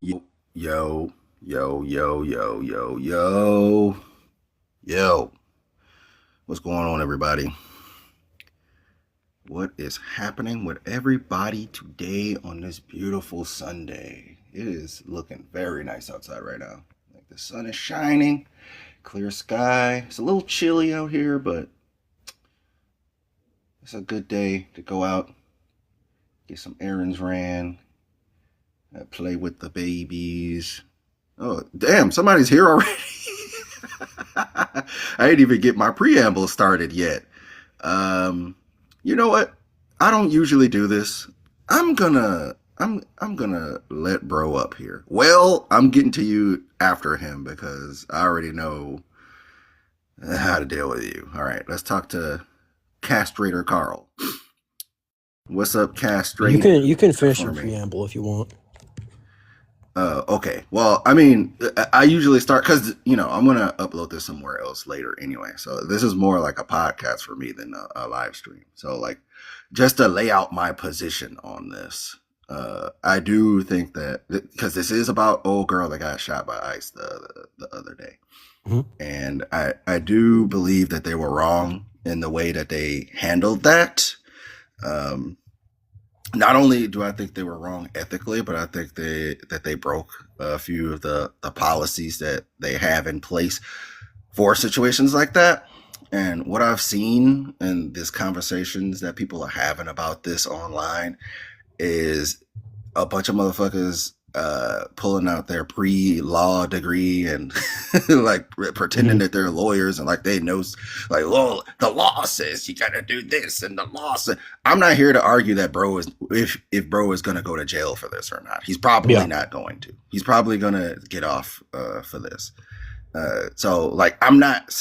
Yo, yo, yo. What's going on, everybody? What is happening with everybody today on this beautiful Sunday? It is looking very nice outside right now. Like the sun is shining, clear sky. It's a little chilly out here, but it's a good day to go out, get some errands ran, play with the babies. Oh, damn, somebody's here already. I didn't even get my preamble started yet. Um, you know what? I don't usually do this. I'm gonna let bro up here. Well, I'm getting to you after him because I already know how to deal with you. All right, let's talk to Castrator Carl. What's up, You Castrate can you can finish for your me? preamble if you want. Okay. Well, I mean, I usually start because I'm gonna upload this somewhere else later anyway. So this is more like a podcast for me than a live stream. So like, just to lay out my position on this, I do think that because this is about old girl that got shot by ICE the other day, Mhm. and I do believe that they were wrong in the way that they handled that. Um, Not only do I think they were wrong ethically, but I think they broke a few of the policies that they have in place for situations like that. And what I've seen in these conversations that people are having about this online is a bunch of motherfuckers pulling out their pre-law degree and like pretending Mhm. that they're lawyers and like they know, like, well, the law says you gotta do this and the law says. I'm not here to argue that bro is, if bro is gonna go to jail for this or not. He's probably Yeah. not going to. He's probably gonna get off for this. So like, I'm not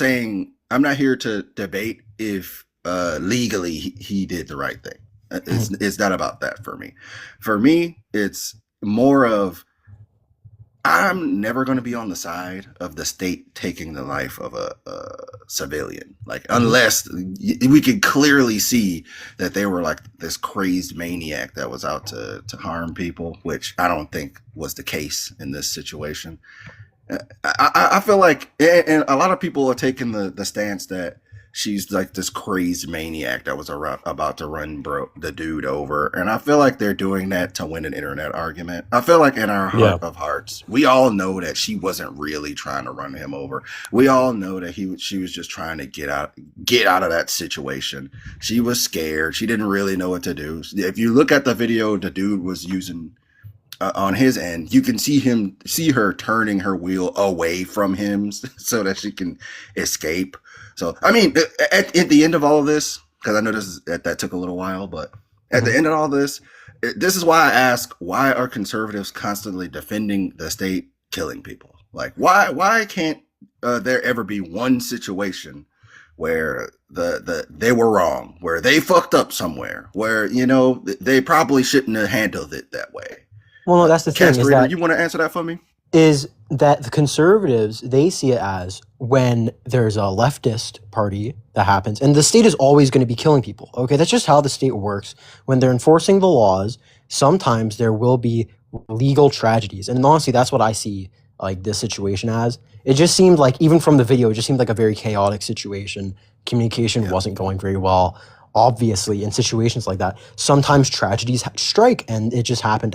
here to debate if legally he did the right thing. Mhm. It's not about that for me. For me, it's more of, I'm never going to be on the side of the state taking the life of a civilian. Like, Mhm. unless we could clearly see that they were like this crazed maniac that was out to harm people, which I don't think was the case in this situation. I feel like, and a lot of people are taking the stance that she's like this crazy maniac that was about to run the dude over, and I feel like they're doing that to win an internet argument. I feel like in our heart Yeah. of hearts, we all know that she wasn't really trying to run him over. We all know that she was just trying to get out of that situation. She was scared. She didn't really know what to do. If you look at the video, the dude was using on his end, you can see her turning her wheel away from him so that she can escape. So, I mean, at the end of all of this, because I know that took a little while, but at the Mhm. end of all this, this is why I ask: why are conservatives constantly defending the state killing people? Like, why can't there ever be one situation where they were wrong, where they fucked up somewhere, where they probably shouldn't have handled it that way? Well, no, that's the thing Castrator, you want to answer that for me? is that the conservatives, they see it as when there's a leftist party that happens, and the state is always going to be killing people. Okay, that's just how the state works. When they're enforcing the laws, sometimes there will be legal tragedies, and honestly, that's what I see like this situation as. It just seemed like, even from the video, it just seemed like a very chaotic situation. Communication Yeah. wasn't going very well. Obviously, in situations like that, sometimes tragedies strike, and it just happened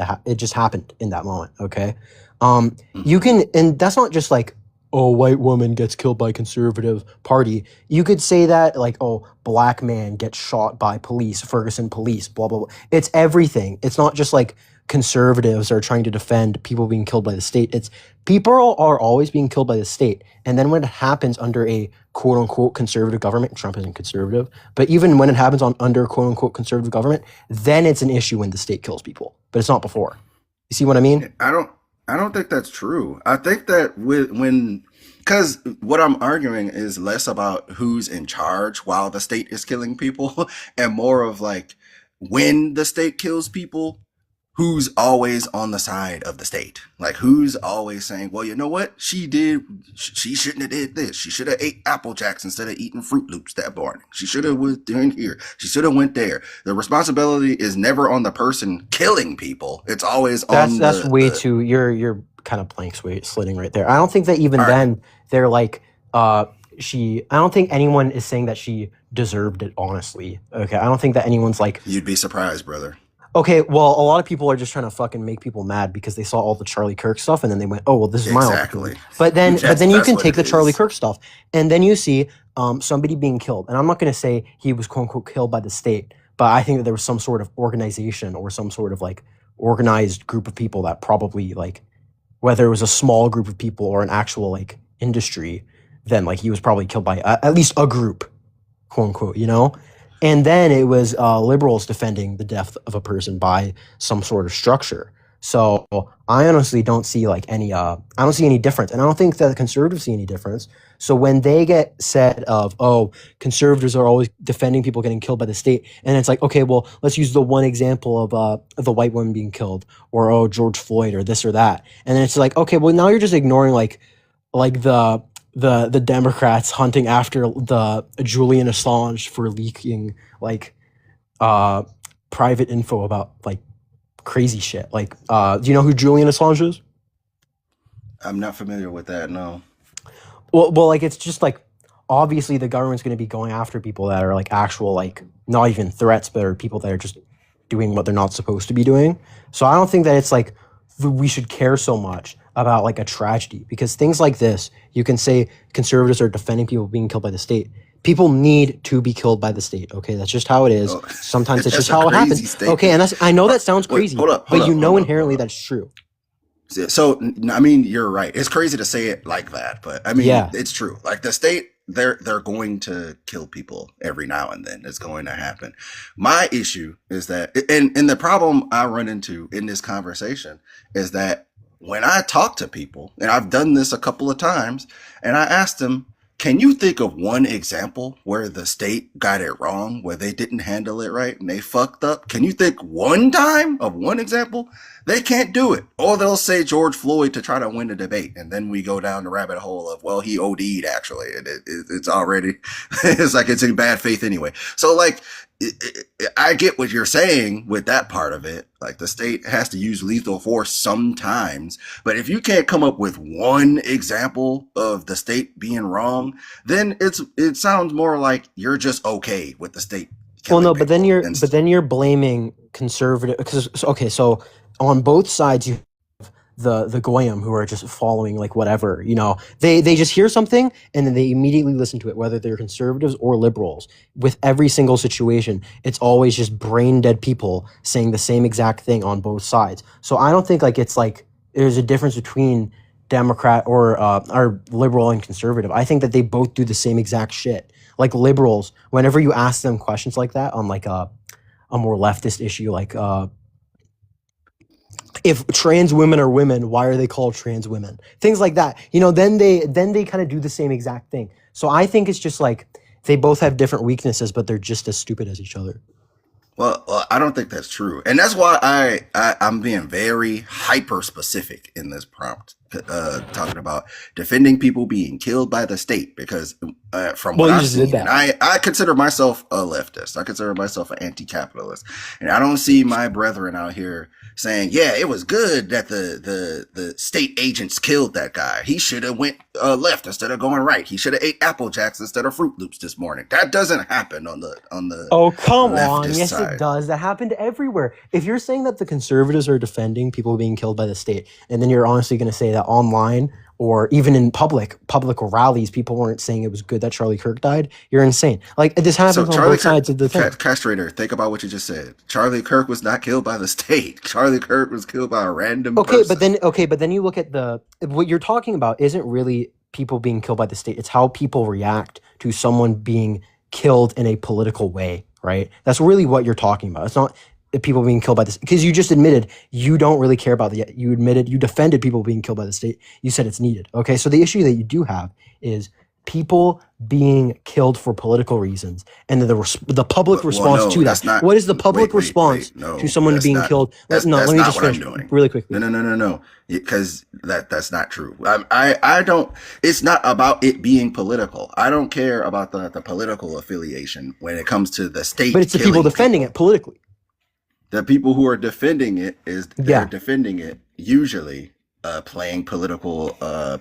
in that moment. Okay. You Hmm. can, and that's not just like, oh, white woman gets killed by conservative party. You could say that like, oh, black man gets shot by police, Ferguson police, blah blah blah. It's everything. It's not just like conservatives are trying to defend people being killed by the state. It's people are always being killed by the state. And then when it happens under a quote unquote conservative government, Trump isn't conservative, but even when it happens on under quote unquote conservative government, then it's an issue when the state kills people. But it's not before. You see what I mean? I don't think that's true. I think that because what I'm arguing is less about who's in charge while the state is killing people and more of like when the state kills people. who's always on the side of the state? Like, who's always saying, well, you know what? She shouldn't have did this. She should have ate Apple Jacks instead of eating Fruit Loops that morning. She should have went doing here. She should have went there. The responsibility is never on the person killing people. It's always on That's way the, too. You're kind of slitting right there. I don't think that even all right, then they're like she. I don't think anyone is saying that she deserved it. Honestly, okay. I don't think that anyone's like, you'd be surprised, brother. okay. Well, a lot of people are just trying to fucking make people mad because they saw all the Charlie Kirk stuff and then they went, oh well, this is my opportunity. Exactly. But then you That's can what take it the Charlie is. Kirk stuff and then you see somebody being killed. And I'm not going to say he was quote unquote killed by the state, but I think that there was some sort of organization or some sort of like organized group of people that probably like, whether it was a small group of people or an actual like industry, then like he was probably killed by at least a group, quote unquote, you know? And then it was liberals defending the death of a person by some sort of structure. So I honestly don't see like any, I don't see any difference. And I don't think that the conservatives see any difference. So when they get said of, oh, conservatives are always defending people getting killed by the state, and it's like, okay, well, let's use the one example of the white woman being killed, or oh, George Floyd, or this or that, and then it's like, okay, well, now you're just ignoring like the Democrats hunting after the Julian Assange for leaking like uh private info about like crazy shit. Like, do you know who Julian Assange is? I'm not familiar with that. No. Well, like it's just like obviously the government's going to be going after people that are like actual like not even threats, but are people that are just doing what they're not supposed to be doing. So I don't think that it's like we should care so much about like a tragedy because things like this, you can say conservatives are defending people being killed by the state. People need to be killed by the state. Okay, that's just how it is. Oh, Sometimes it's that's just a how it crazy happens. Okay, statement. and that's I know that sounds Wait, crazy, hold up, hold but you up, know hold up, hold inherently up. that's true. So, I mean, you're right. It's crazy to say it like that, but I mean, Yeah. it's true. Like the state, they're going to kill people every now and then. It's going to happen. My issue is that, and the problem I run into in this conversation is that when I talk to people, and I've done this a couple of times, and I ask them, can you think of one example where the state got it wrong, where they didn't handle it right and they fucked up? Can you think one time of one example? They can't do it. Or they'll say George Floyd to try to win the debate. And then we go down the rabbit hole of, well, he OD'd actually. And it's already, it's like it's in bad faith anyway. So like, I get what you're saying with that part of it. Like the state has to use lethal force sometimes, but if you can't come up with one example of the state being wrong, then it sounds more like you're just okay with the state Well, killing no, people. And but then you're blaming conservative because okay, so on both sides you the goyim who are just following like whatever, you know, they just hear something and then they immediately listen to it, whether they're conservatives or liberals. With every single situation, it's always just brain dead people saying the same exact thing on both sides. So I don't think like it's like there's a difference between Democrat or liberal and conservative. I think that they both do the same exact shit. Like liberals, whenever you ask them questions like that on like a more leftist issue, like if trans women are women, why are they called trans women? Things like that. You know, then they kind of do the same exact thing. So I think it's just like they both have different weaknesses, but they're just as stupid as each other. well, I don't think that's true, and that's why I'm being very hyper specific in this prompt, talking about defending people being killed by the state because from Well, what you I've just did seen, and that. I consider myself a leftist, I consider myself an anti-capitalist, and I don't see my brethren out here saying, yeah, it was good that the state agents killed that guy. He should have went left instead of going right. He should have ate Apple Jacks instead of Fruit Loops this morning. That doesn't happen on the Oh, come on. leftist Yes, it side. does. That happened everywhere. If you're saying that the conservatives are defending people being killed by the state, and then you're honestly going to say that online or even in public rallies, people weren't saying it was good that Charlie Kirk died, you're insane. Like, this So happens on Charlie both Kirk, sides of the thing. castrator, think about what you just said. Charlie Kirk was not killed by the state. Charlie Kirk was killed by a random person. Okay, but then you look at what you're talking about isn't really people being killed by the state. It's how people react to someone being killed in a political way, right? That's really what you're talking about. It's not the people being killed by this because you just admitted you don't really care about the. You admitted you defended people being killed by the state. You said it's needed. Okay, so the issue that you do have is people being killed for political reasons, and then the public Well, response no, to that. that's not. What is the public response Wait. to No, someone that's being not. killed? No, That's let me not just what I'm finish doing. really quickly. No. Because that's not true. I don't. It's not about it being political. I don't care about the political affiliation when it comes to the But state it's the people killing defending people. it politically. The people who are defending it is they're Yeah, defending it usually playing political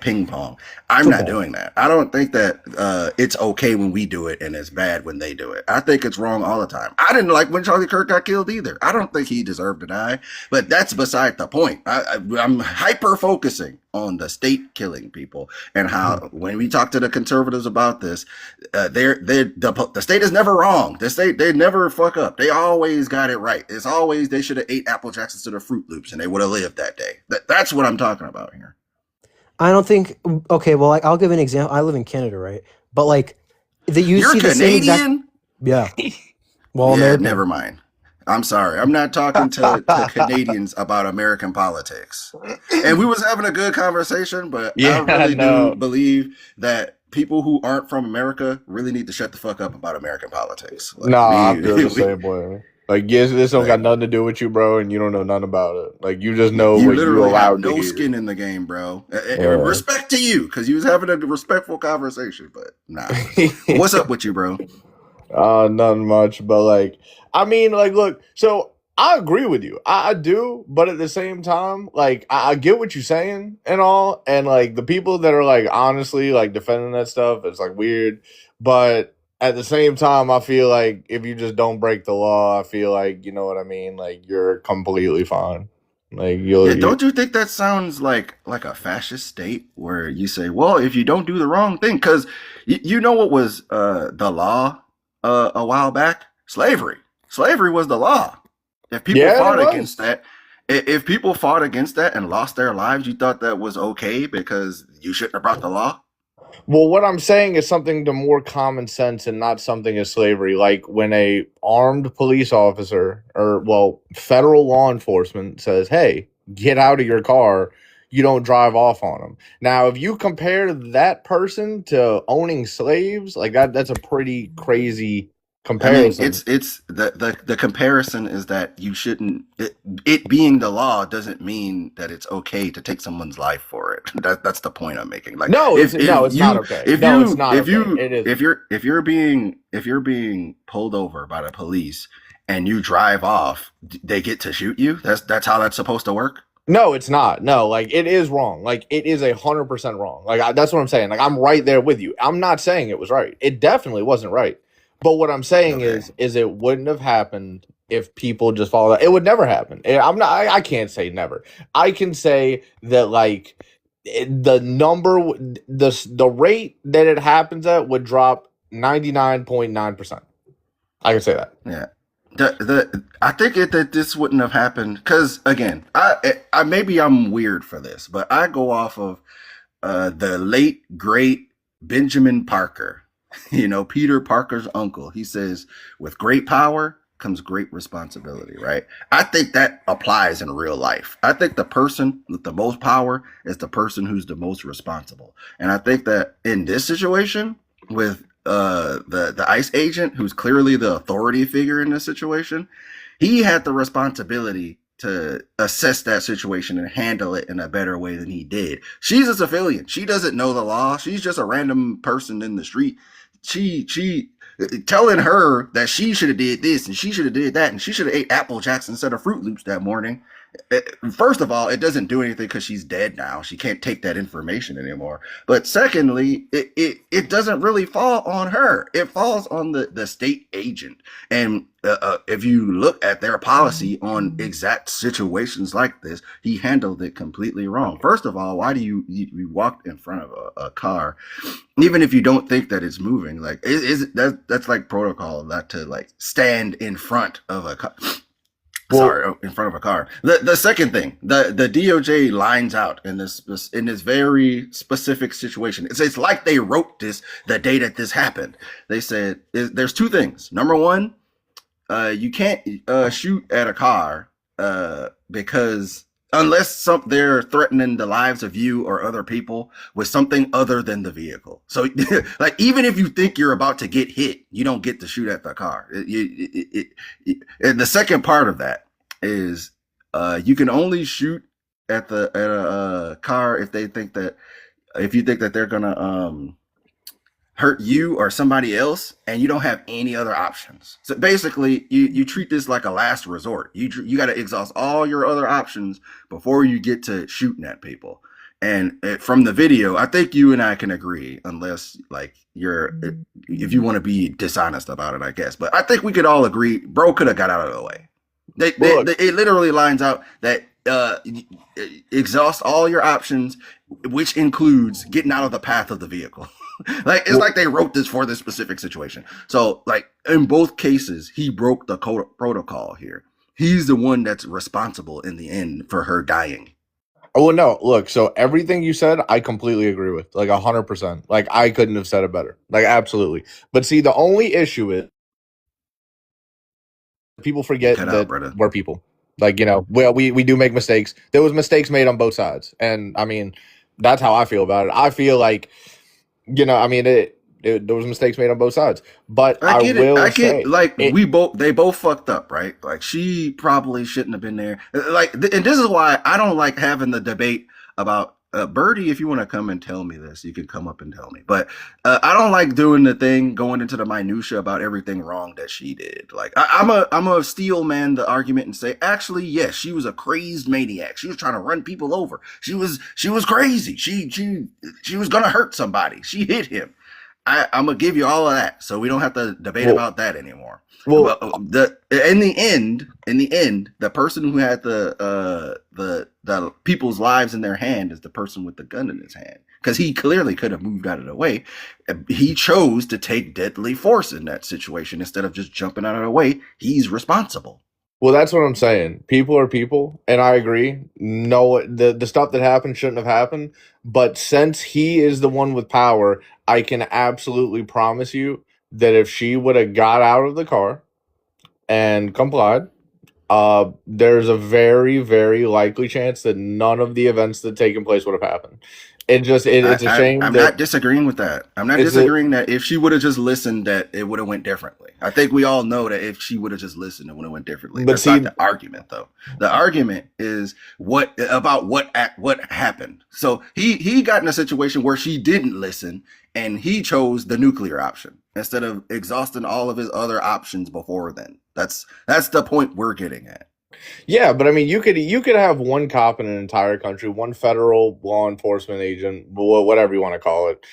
ping pong. I'm not football. doing that. I don't think that it's okay when we do it and it's bad when they do it. I think it's wrong all the time. I didn't like when Charlie Kirk got killed either. I don't think he deserved to die, but that's beside the point. I'm hyper focusing on the state killing people and how when we talk to the conservatives about this, the state is never wrong. The state, they never fuck up. They always got it right. It's always they should have ate Apple Jacks instead of Fruit Loops and they would have lived that day. That's what I'm talking about here. I don't think. Okay, well, like, I'll give an example. I live in Canada, right? But like, you You're see the same exact. Canadian? Yeah. Well, Yeah, American. never mind. I'm sorry. I'm not talking to Canadians about American politics. And we was having a good conversation, but I Yeah, really do no, believe that people who aren't from America really need to shut the fuck up about American politics. no, Like I we, feel the we same way. Like, yes, this don't got like nothing to do with you, bro, and you don't know nothing about it. Like, you just know you what you literally have allowed to no hear. skin in the game, bro. Yeah. Respect to you, because you was having a respectful conversation, but nah. But what's up with you, bro? Nothing much, but like, I mean, like, look, so I agree with you, I do, but at the same time, like, I get what you're saying and all, and like the people that are like honestly like defending that stuff, it's like weird, but at the same time, I feel like if you just don't break the law, I feel like you know what I mean, like you're completely fine, like Yeah, you don't you think that sounds like a fascist state where you say, well, if you don't do the wrong thing, because you know what was the law a while back? Slavery. Slavery was the law. If people yeah, it fought against was. that, if people fought against that and lost their lives, you thought that was okay because you shouldn't have brought the law? Well, what I'm saying is something to more common sense and not something as slavery. Like when a armed police officer or well, federal law enforcement says, "Hey, get out of your car." You don't drive off on them. Now, if you compare that person to owning slaves, like that's a pretty crazy I mean, comparison. it's the comparison is that you shouldn't it being the law doesn't mean that it's okay to take someone's life for it. That's the point I'm making. Like No, it's not okay. No, it's not okay. It isn't. if you're being pulled over by the police and you drive off, they get to shoot you. That's how that's supposed to work. No, it's not. No, like it is wrong. Like it is 100% wrong. Like that's what I'm saying. Like I'm right there with you. I'm not saying it was right. It definitely wasn't right. But what I'm saying Okay. is it wouldn't have happened if people just follow that. It would never happen. I'm not. I can't say never. I can say that like the number, the rate that it happens at would drop 99.9%. I can say that. Yeah. I think that this wouldn't have happened because again, I maybe I'm weird for this, but I go off of the late great Benjamin Parker. You know, Peter Parker's uncle. He says, "With great power comes great responsibility." Right? I think that applies in real life. I think the person with the most power is the person who's the most responsible, and I think that in this situation with the ICE agent, who's clearly the authority figure in this situation, he had the responsibility to assess that situation and handle it in a better way than he did. She's a civilian. She doesn't know the law. She's just a random person in the street. She telling her that she should have did this and she should have did that and she should have ate Apple Jacks instead of Fruit Loops that morning. First of all, it doesn't do anything because she's dead now. She can't take that information anymore. But secondly, it doesn't really fall on her. It falls on the state agent. And if you look at their policy on exact situations like this, he handled it completely wrong. First of all, why do you walk in front of a car, even if you don't think that it's moving? Like, that's like protocol, not to like stand in front of a car. Well, Sorry, in front of a car. The second thing, the DOJ lines out in this very specific situation. It's like they wrote this the day that this happened. They said there's two things. Number one, you can't shoot at a car because unless they're threatening the lives of you or other people with something other than the vehicle. So, like, even if you think you're about to get hit, you don't get to shoot at the car. And the second part of that is, you can only shoot at a car if you think that they're gonna hurt you or somebody else, and you don't have any other options. So basically, you treat this like a last resort. You got to exhaust all your other options before you get to shooting at people. And from the video, I think you and I can agree, unless like if you want to be dishonest about it, I guess. But I think we could all agree, bro could have got out of the way. It literally lines out that exhaust all your options, which includes getting out of the path of the vehicle. Like, it's like they wrote this for this specific situation. So, like, in both cases, he broke the protocol here. He's the one that's responsible in the end for her dying. Oh, well, no, look, so everything you said, I completely agree with, like 100%. Like, I couldn't have said it better. Like, absolutely. But see, the only issue is people forget that we're people. Like, well, we do make mistakes. There was mistakes made on both sides. And, I mean, that's how I feel about it. I feel like, I mean, there was mistakes made on both sides, but I get it. Like, they both fucked up, right? Like, she probably shouldn't have been there. Like, and this is why I don't like having the debate about Birdie. If you want to come and tell me this, you can come up and tell me. But I don't like doing the thing, going into the minutia about everything wrong that she did. Like, I'm a steel man the argument and say, actually, yes, she was a crazed maniac. She was trying to run people over. She was crazy. She was gonna hurt somebody. She hit him. I'm gonna give you all of that, so we don't have to debate about that anymore. Well, in the end, the person who had the people's lives in their hand is the person with the gun in his hand, because he clearly could have moved out of the way. He chose to take deadly force in that situation instead of just jumping out of the way. He's responsible. Well, that's what I'm saying. People are people, and I agree. No, the stuff that happened shouldn't have happened. But since he is the one with power, I can absolutely promise you that if she would have got out of the car and complied, there's a very, very likely chance that none of the events that taken place would have happened. It's a shame. I'm not disagreeing with that. I'm not disagreeing that if she would have just listened, that it would have went differently. I think we all know that if she would have just listened, it would have went differently. But that's not the argument, though. The argument is what happened. So he got in a situation where she didn't listen, and he chose the nuclear option instead of exhausting all of his other options before then. That's the point we're getting at. Yeah, but I mean, you could have one cop in an entire country, one federal law enforcement agent, whatever you want to call it.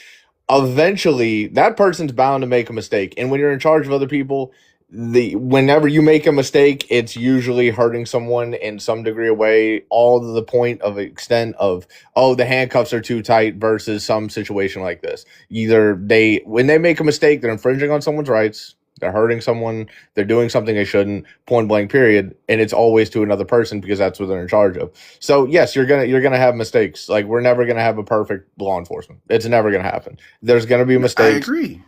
Eventually, that person's bound to make a mistake, and when you're in charge of other people, whenever you make a mistake, it's usually hurting someone in some degree of way. All to the point of extent of, oh, the handcuffs are too tight versus some situation like this. Either when they make a mistake, they're infringing on someone's rights. They're hurting someone. They're doing something they shouldn't. Point blank. Period. And it's always to another person because that's what they're in charge of. So yes, you're gonna have mistakes. Like, we're never gonna have a perfect law enforcement. It's never gonna happen. There's gonna be mistakes. I agree.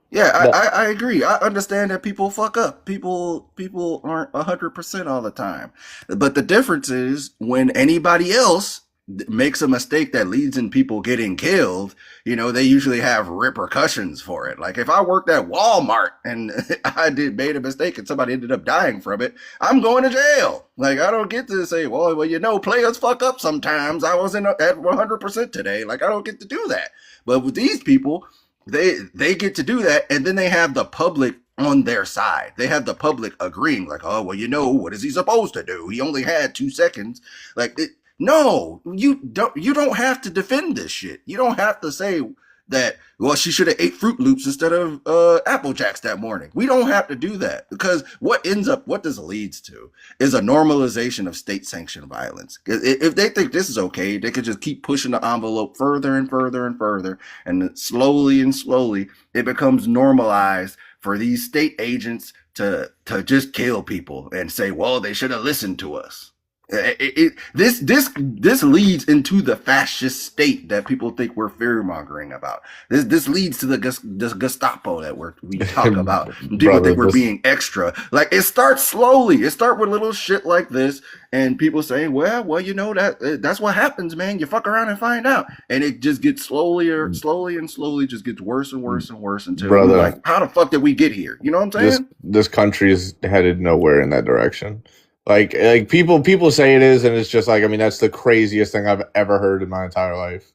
Yeah, I agree. I understand that people fuck up. People aren't 100% all the time. But the difference is when anybody else makes a mistake that leads in people getting killed, they usually have repercussions for it. Like, if I worked at Walmart and I made a mistake and somebody ended up dying from it, I'm going to jail. Like, I don't get to say, well, players fuck up sometimes. I wasn't at 100% today. Like, I don't get to do that. But with these people, they get to do that, and then they have the public on their side. They have the public agreeing, like, oh, well, what is he supposed to do? He only had 2 seconds. Like, no, you don't have to defend this shit. You don't have to say that, well, she should have ate Fruit Loops instead of Apple Jacks that morning. We don't have to do that, because what this leads to is a normalization of state-sanctioned violence. If they think this is okay, they could just keep pushing the envelope further and further and further, and slowly and slowly it becomes normalized for these state agents to just kill people and say, well, they should have listened to us. This leads into the fascist state that people think we're fear mongering about. This leads to the Gestapo that we talk about. And people Brother, think we're this being extra. Like it starts slowly. It start with little shit like this, and people saying, "Well, you know that's what happens, man. You fuck around and find out." And it just gets slowly and slowly, just gets worse and worse and worse until we brother, like, how the fuck did we get here? You know what I'm saying? this country is headed nowhere in that direction. Like people say it is, and it's just like, I mean, that's the craziest thing I've ever heard in my entire life.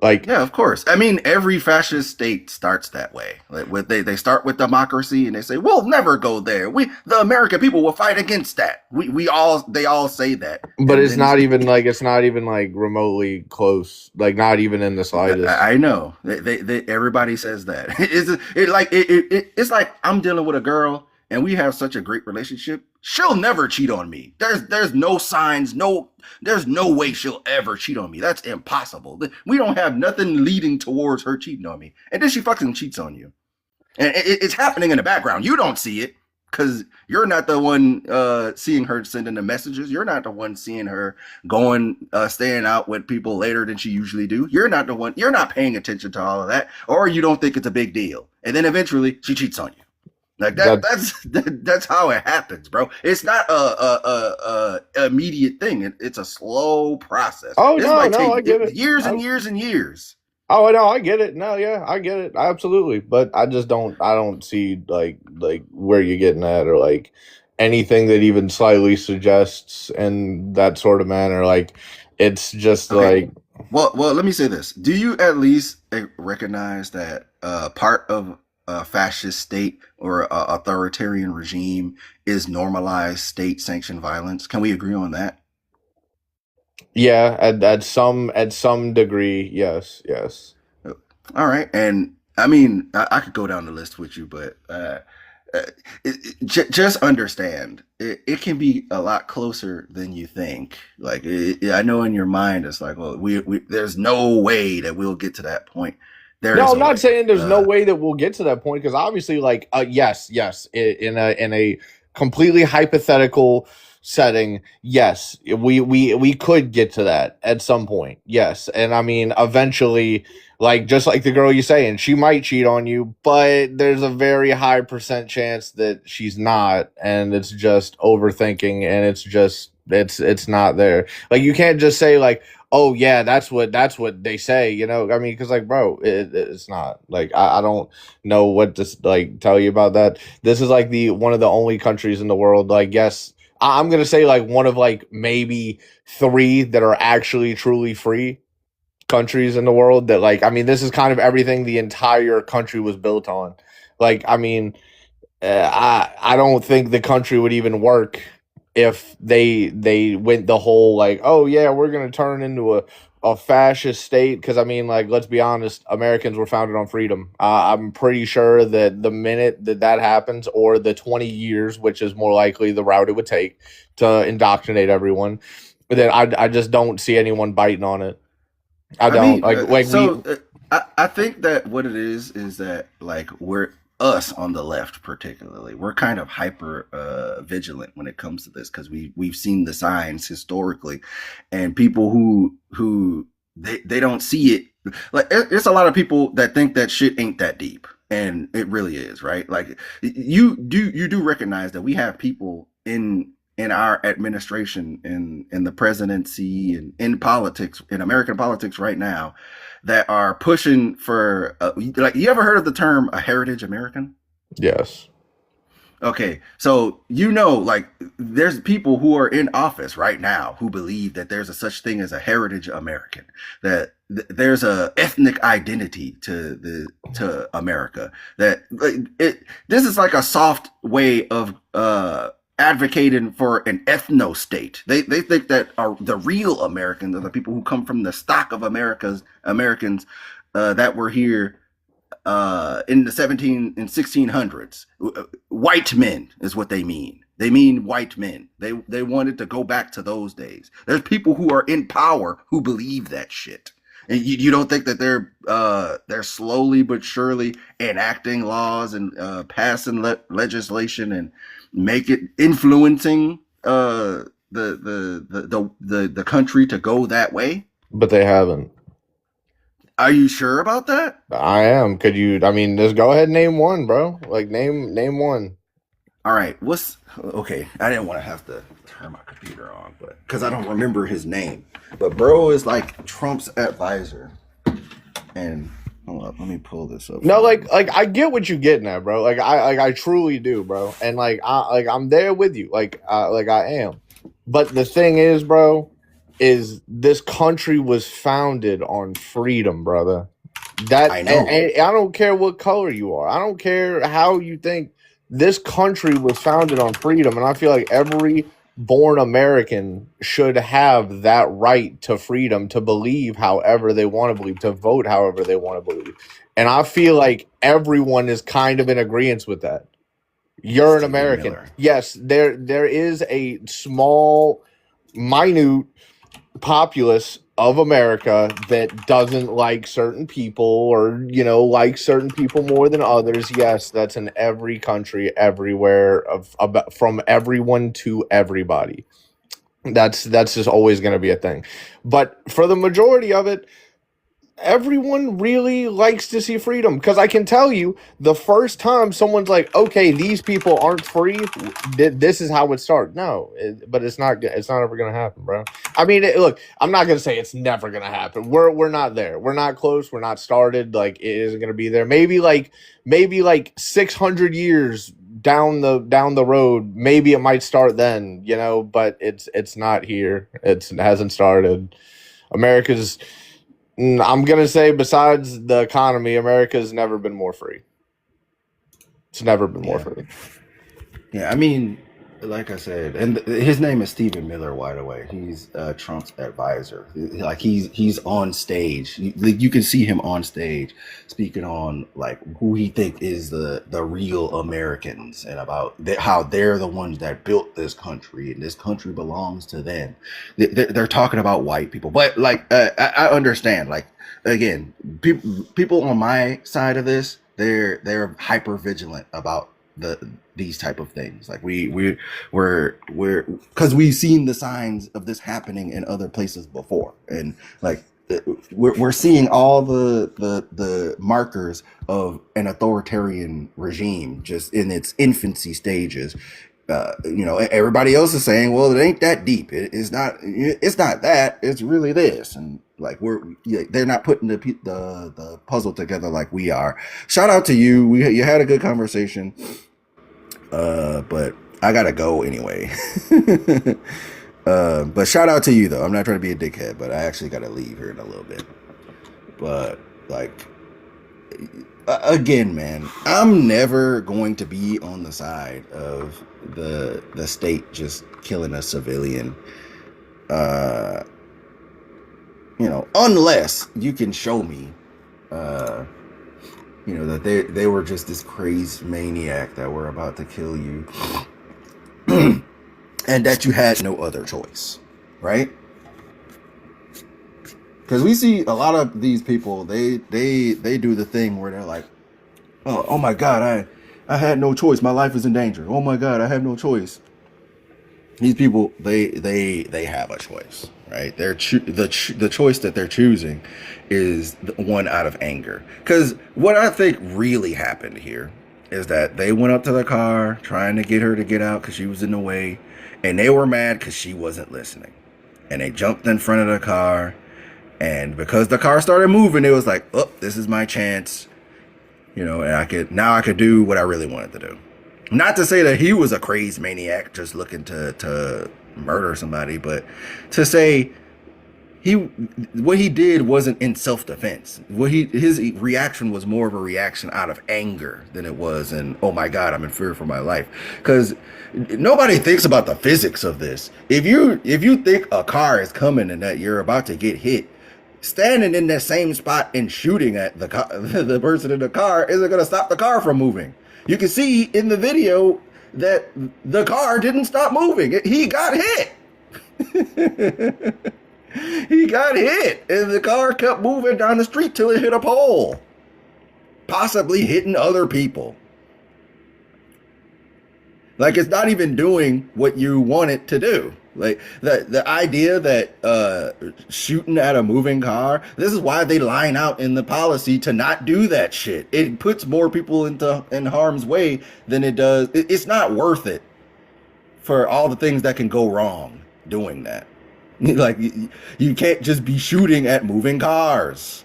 Like, Yeah, of course. I mean, every fascist state starts that way. Like, they start with democracy and they say, "We'll never go there. The American people will fight against that." They all say that, but and it's then not even like remotely close. Like, not even in the slightest. I know everybody says that. It's like I'm dealing with a girl and we have such a great relationship. She'll never cheat on me. There's no signs, there's no way she'll ever cheat on me. That's impossible. We don't have nothing leading towards her cheating on me. And then she fucking cheats on you. And it's happening in the background. You don't see it because you're not the one seeing her sending the messages. You're not the one seeing her staying out with people later than she usually do. You're not the one. You're not paying attention to all of that, or you don't think it's a big deal. And then eventually she cheats on you. Like that. That That's how it happens, bro. It's not a immediate thing. It's a slow process. oh This no, might no, take I get it. years I, and years and years. oh no, I get it. No, yeah, I get it. Absolutely. But I don't see like where you're getting at, or like anything that even slightly suggests in that sort of manner. Like, it's just Okay. like, Well, let me say this. Do you at least recognize that part of a fascist state or a authoritarian regime is normalized state-sanctioned violence? Can we agree on that? yeah, at some degree, yes, yes. All right. And I mean, I could go down the list with you, but uh, just understand it can be a lot closer than you think. Like, I know in your mind, it's like, well, there's no way that we'll get to that point. There No, is I'm a not way. saying there's no way that we'll get to that point, because obviously, like, yes, yes, in a completely hypothetical setting, yes, we could get to that at some point, yes, and I mean, eventually, like, just like the girl you're saying, she might cheat on you, but there's a very high percent chance that she's not, and it's just overthinking, and it's not there. Like, you can't just say like, oh yeah, that's what they say, you know. I mean, because like, bro, it's not like, I don't know what to like tell you about that. This is like the one of the only countries in the world, like, yes, I'm gonna say like one of like maybe three that are actually truly free countries in the world, that, like, I mean, this is kind of everything the entire country was built on. Like, I mean, I don't think the country would even work if they went the whole like, oh yeah, we're gonna turn into a fascist state, because I mean, like, let's be honest, Americans were founded on freedom. I'm pretty sure that the minute that happens, or the 20 years, which is more likely the route it would take to indoctrinate everyone, then I just don't see anyone biting on it. I I don't mean, like we. I think that what it is that like we're us on the left particularly we're kind of hyper vigilant when it comes to this because we've seen the signs historically, and people who they don't see it. Like it's a lot of people that think that shit ain't that deep, and it really is, right? Like you do recognize that we have people in our administration, in the presidency, and in politics, in American politics right now, that are pushing for like, you ever heard of the term a heritage American? Yes. Okay, so like there's people who are in office right now who believe that there's a such thing as a heritage American, that there's a ethnic identity to America, that like, this is like a soft way of advocating for an ethno state. They think that the real Americans are the people who come from the stock of Americans that were here in the 17 and 1600s. White men is what they mean. They mean white men. They wanted to go back to those days. There's people who are in power who believe that shit. And you don't think that they're slowly but surely enacting laws and passing legislation and make it influencing the country to go that way? But they haven't. Are you sure about that? I am. Could you? I mean, just go ahead and name one, bro. Like name one. All right. What's okay? I didn't want to have to turn my computer on, but because I don't remember his name. But bro is like Trump's advisor. And hold up, let me pull this up. No, like I get what you're getting at, bro. I truly do, bro. And I'm there with you. I am. But the thing is, bro, is this country was founded on freedom, brother. That I know. and I don't care what color you are. I don't care how you think. This country was founded on freedom, and I feel like every born American should have that right to freedom to believe however they want to believe, to vote however they want to believe. And I feel like everyone is kind of in agreement with that. You're an American. Miller. Yes, there is a small, minute populace of America that doesn't like certain people, or like certain people more than others. Yes, that's in every country, everywhere, from everyone to everybody. That's just always going to be a thing. But for the majority of it, everyone really likes to see freedom, because I can tell you, the first time someone's like, okay, these people aren't free, this is how it starts. But it's not ever gonna happen, bro. I mean, look, I'm not gonna say it's never gonna happen. We're not there. We're not close. We're not started. Like, it isn't gonna be there. Maybe like 600 years down the road, maybe it might start then, but it's not here. It hasn't started. America's, I'm going to say, besides the economy, America's never been more free. It's never been more free. Yeah, I mean, like I said, and his name is Stephen Miller, by the way. He's Trump's advisor. Like, he's on stage. You can see him on stage speaking on like who he think is the real Americans, and about how they're the ones that built this country, and this country belongs to them. They're talking about white people, but like I understand. Like, again, people on my side of this, they're hyper vigilant about these type of things. Like, we're because we've seen the signs of this happening in other places before, and like we're seeing all the markers of an authoritarian regime just in its infancy stages. Everybody else is saying, well, it ain't that deep. It's not that. It's really this. And like, they're not putting the puzzle together like we are. Shout out to you. You had a good conversation. But I gotta go anyway. But shout out to you though. I'm not trying to be a dickhead, but I actually gotta leave here in a little bit. But like, again, man, I'm never going to be on the side of the state just killing a civilian. Unless you can show me, that they were just this crazed maniac that were about to kill you, and that you had no other choice, right? Because we see a lot of these people, they do the thing where they're like, oh my God, I had no choice. My life is in danger. Oh my God, I have no choice. These people, they have a choice, right? The choice that they're choosing is one out of anger. Because what I think really happened here is that they went up to the car trying to get her to get out because she was in the way, and they were mad because she wasn't listening, and they jumped in front of the car, and because the car started moving, it was like, oh, this is my chance, and I could do what I really wanted to do. Not to say that he was a crazed maniac just looking to murder somebody, but to say what he did wasn't in self-defense. His reaction was more of a reaction out of anger than it was in, oh my God, I'm in fear for my life. Because nobody thinks about the physics of this. If you think a car is coming and that you're about to get hit, standing in that same spot and shooting at the person in the car isn't going to stop the car from moving. You can see in the video that the car didn't stop moving. He got hit. He got hit, and the car kept moving down the street till it hit a pole, possibly hitting other people. Like, it's not even doing what you want it to do. Like the idea that shooting at a moving car, this is why they line out in the policy to not do that shit. It puts more people in harm's way than it does. It's not worth it for all the things that can go wrong doing that. Like you can't just be shooting at moving cars.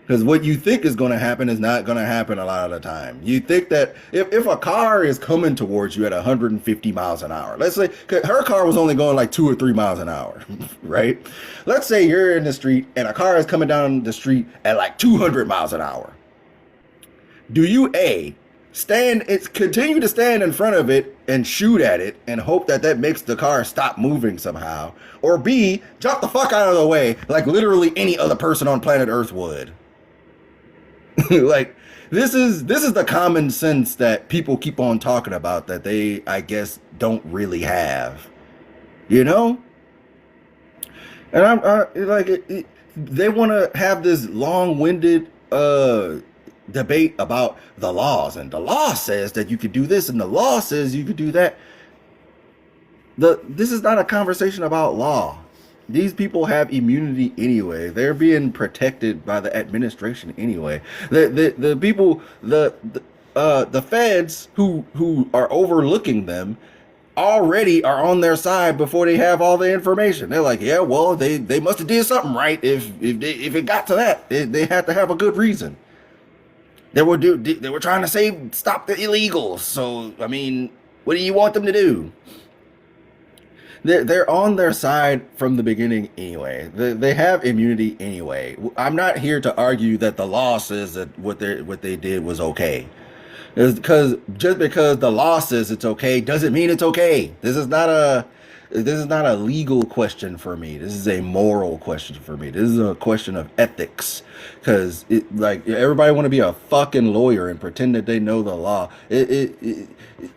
Because what you think is going to happen is not going to happen a lot of the time. You think that if a car is coming towards you at 150 miles an hour, let's say her car was only going like 2 or 3 miles an hour, right? Let's say you're in the street and a car is coming down the street at like 200 miles an hour. Do you continue to stand in front of it and shoot at it and hope that that makes the car stop moving somehow? Or B, jump the fuck out of the way like literally any other person on planet Earth would? Like this is the common sense that people keep on talking about that they, I guess, don't really have, you know. And they want to have this long-winded debate about the laws, and the law says that you could do this and the law says you could do that. This is not a conversation about law. These people have immunity anyway. They're being protected by the administration anyway. The people, the feds who are overlooking them already are on their side before they have all the information. They're like, yeah, well, they must have did something right. If it got to that, they had to have a good reason. They were trying to stop the illegals. So I mean, what do you want them to do? They're on their side from the beginning anyway. They have immunity anyway. I'm not here to argue that the law says that what they did was okay. It's because just because the law says it's okay doesn't mean it's okay. This is not a legal question for me. This is a moral question for me. This is a question of ethics. Because like everybody want to be a fucking lawyer and pretend that they know the law.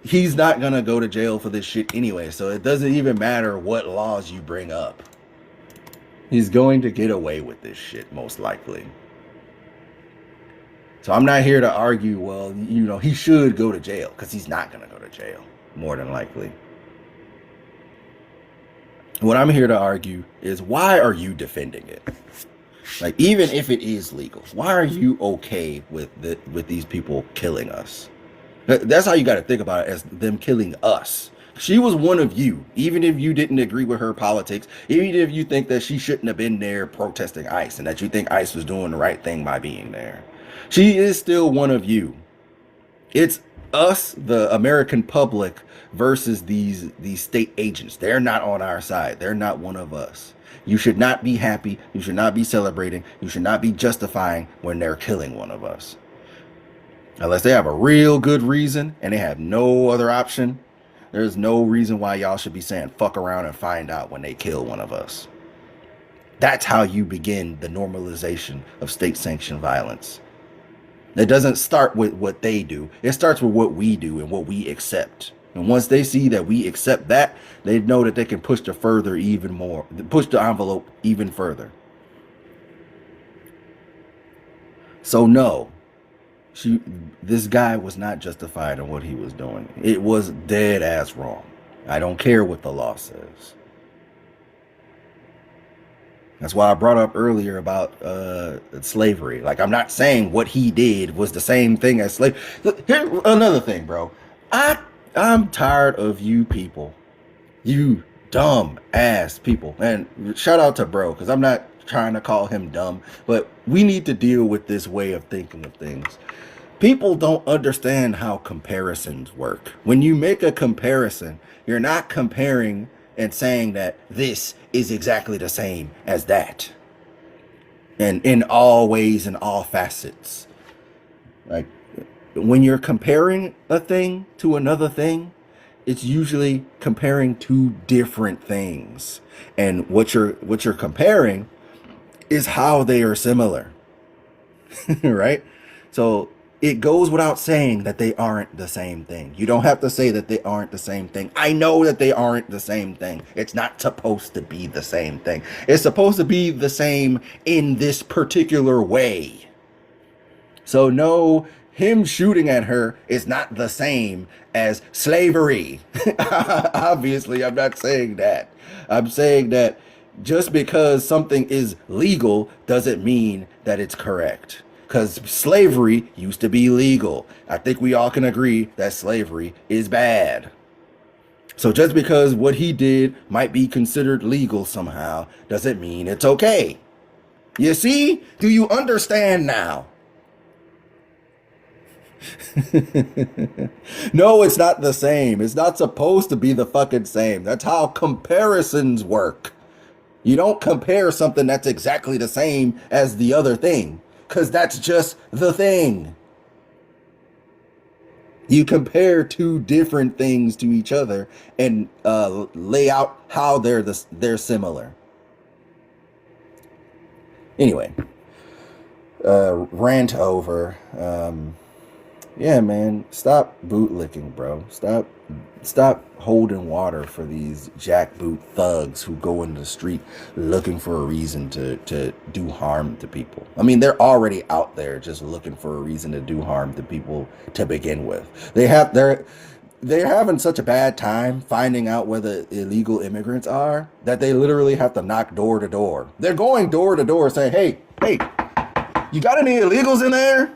He's not gonna go to jail for this shit anyway. So it doesn't even matter what laws you bring up. He's going to get away with this shit most likely. So I'm not here to argue, well, you know, he should go to jail, because he's not gonna go to jail, more than likely. What I'm here to argue is, why are you defending it? Like, even if it is legal, why are you okay with these people killing us? That's how you got to think about it, as them killing us. She was one of you, even if you didn't agree with her politics, even if you think that she shouldn't have been there protesting ICE, and that you think ICE was doing the right thing by being there. She is still one of you. It's us, the American public, versus these state agents. They're not on our side. They're not one of us. You should not be happy. You should not be celebrating. You should not be justifying when they're killing one of us. Unless they have a real good reason and they have no other option, there's no reason why y'all should be saying fuck around and find out when they kill one of us. That's how you begin the normalization of state-sanctioned violence. It doesn't start with what they do. It starts with what we do and what we accept. And once they see that we accept that, they know that they can push the envelope even further. So no, this guy was not justified in what he was doing. It was dead ass wrong. I don't care what the law says. That's why I brought up earlier about slavery. Like, I'm not saying what he did was the same thing as slavery. Here's another thing, bro. I'm tired of you people. You dumb ass people. And shout out to bro, because I'm not trying to call him dumb, but we need to deal with this way of thinking of things. People don't understand how comparisons work. When you make a comparison, you're not comparing and saying that this is exactly the same as that. And in all ways and all facets. Like, when you're comparing a thing to another thing, it's usually comparing two different things. And what you're comparing is how they are similar. Right? So it goes without saying that they aren't the same thing. You don't have to say that they aren't the same thing. I know that they aren't the same thing. It's not supposed to be the same thing. It's supposed to be the same in this particular way. So no, him shooting at her is not the same as slavery. Obviously, I'm not saying that. I'm saying that just because something is legal doesn't mean that it's correct. Because slavery used to be legal. I think we all can agree that slavery is bad. So just because what he did might be considered legal somehow doesn't mean it's okay. You see? Do you understand now? No, it's not the same. It's not supposed to be the fucking same. That's how comparisons work. You don't compare something that's exactly the same as the other thing, because that's just the thing. You compare two different things to each other and lay out how they're similar. Anyway, rant over. Yeah, man, stop bootlicking, bro. Stop holding water for these jackboot thugs who go into the street looking for a reason to do harm to people. I mean, they're already out there just looking for a reason to do harm to people to begin with. They're having such a bad time finding out where the illegal immigrants are that they literally have to knock door to door. They're going door to door saying, hey, you got any illegals in there?